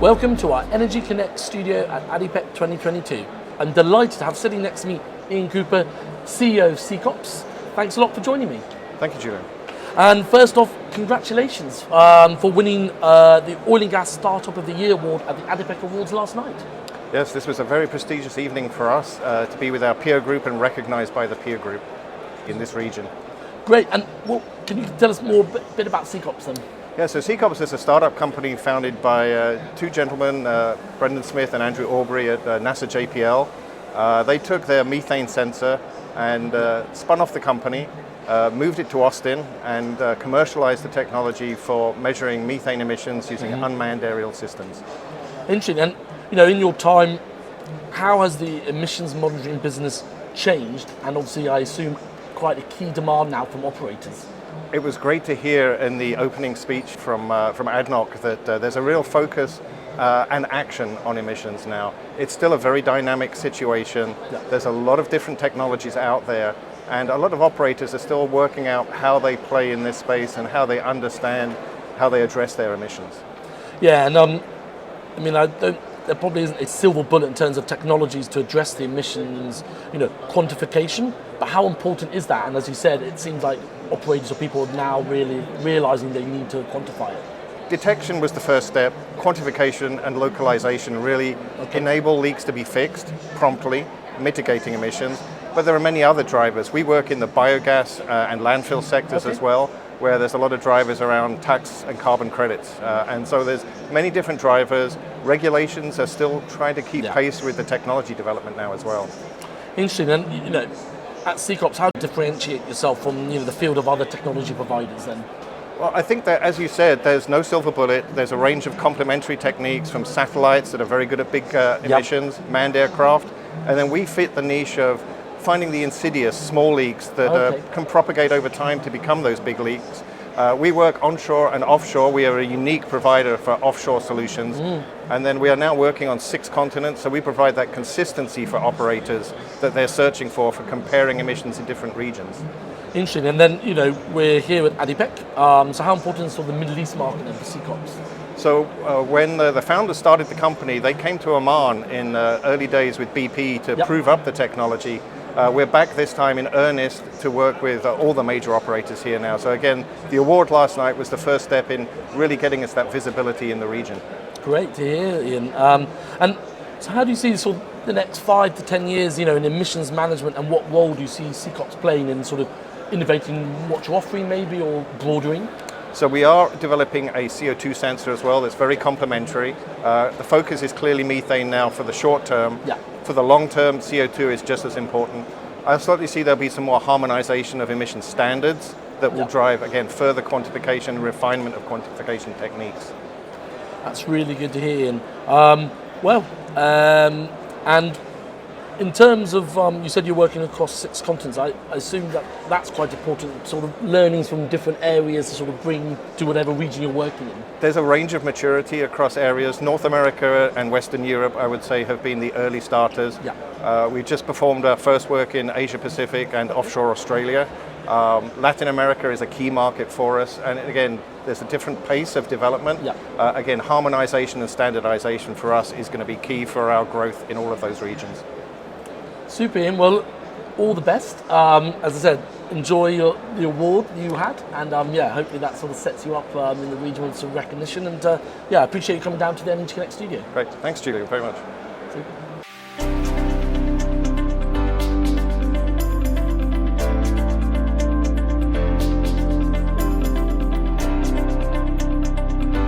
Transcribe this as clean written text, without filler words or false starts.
Welcome to our Energy Connect studio at ADIPEC 2022. I'm delighted to have sitting next to me Iain Cooper, CEO of SeekOps. Thanks a lot for joining me. Thank you, Julian. And first off, congratulations for winning the Oil and Gas Startup of the Year award at the ADIPEC Awards last night. Yes, this was a very prestigious evening for us to be with our peer group and recognized by the peer group in this region. Great, and can you tell us more bit about SeekOps then? Yeah, so SeekOps is a startup company founded by two gentlemen, Brendan Smith and Andrew Aubrey at NASA JPL. They took their methane sensor and spun off the company, moved it to Austin and commercialized the technology for measuring methane emissions using unmanned aerial systems. Interesting, and in your time, how has the emissions monitoring business changed? And obviously I assume quite a key demand now from operators. It was great to hear in the opening speech from ADNOC that there's a real focus and action on emissions now. It's still a very dynamic situation. Yeah. There's a lot of different technologies out there, and a lot of operators are still working out how they play in this space and how they understand how they address their emissions. Yeah, and there probably isn't a silver bullet in terms of technologies to address the emissions, quantification, but how important is that? And as you said, it seems like operators or people are now really realizing they need to quantify it. Detection was the first step. Quantification and localization really enable leaks to be fixed promptly, mitigating emissions. But there are many other drivers. We work in the biogas and landfill sectors as well, where there's a lot of drivers around tax and carbon credits. And so there's many different drivers. Regulations are still trying to keep pace with the technology development now as well. Interesting. And at SeekOps, how do you differentiate yourself from the field of other technology providers then? Well, I think that, as you said, there's no silver bullet. There's a range of complementary techniques from satellites that are very good at big emissions, manned aircraft, and then we fit the niche of finding the insidious small leaks that can propagate over time to become those big leaks. We work onshore and offshore. We are a unique provider for offshore solutions. And then we are now working on 6 continents, so we provide that consistency for operators that they're searching for comparing emissions in different regions. Interesting. And then, we're here at ADIPEC. So how important is the Middle East market then for SeekOps? So when the founders started the company, they came to Oman in early days with BP to prove up the technology. We're back this time in earnest to work with all the major operators here now. So again, the award last night was the first step in really getting us that visibility in the region. Great to hear, Iain. And so how do you see the next 5 to 10 years, in emissions management, and what role do you see SeekOps playing in innovating what you're offering maybe, or broadening? So we are developing a CO2 sensor as well that's very complementary. The focus is clearly methane now for the short term. Yeah. For the long term, CO2 is just as important. I certainly see there'll be some more harmonization of emission standards that will drive, again, further quantification and refinement of quantification techniques. That's really good to hear, Iain. And in terms of, you said you're working across 6 continents. I assume that's quite important, learnings from different areas to bring to whatever region you're working in. There's a range of maturity across areas. North America and Western Europe, I would say, have been the early starters. Yeah. We've just performed our first work in Asia Pacific and offshore Australia. Latin America is a key market for us, and again, there's a different pace of development. Yeah. Again, harmonization and standardization for us is going to be key for our growth in all of those regions. Super, Iain. Well, all the best. As I said, enjoy the award you had, and hopefully that sets you up in the region with some recognition. And I appreciate you coming down to the Energy Connect studio. Great, thanks, Julian, very much. Super.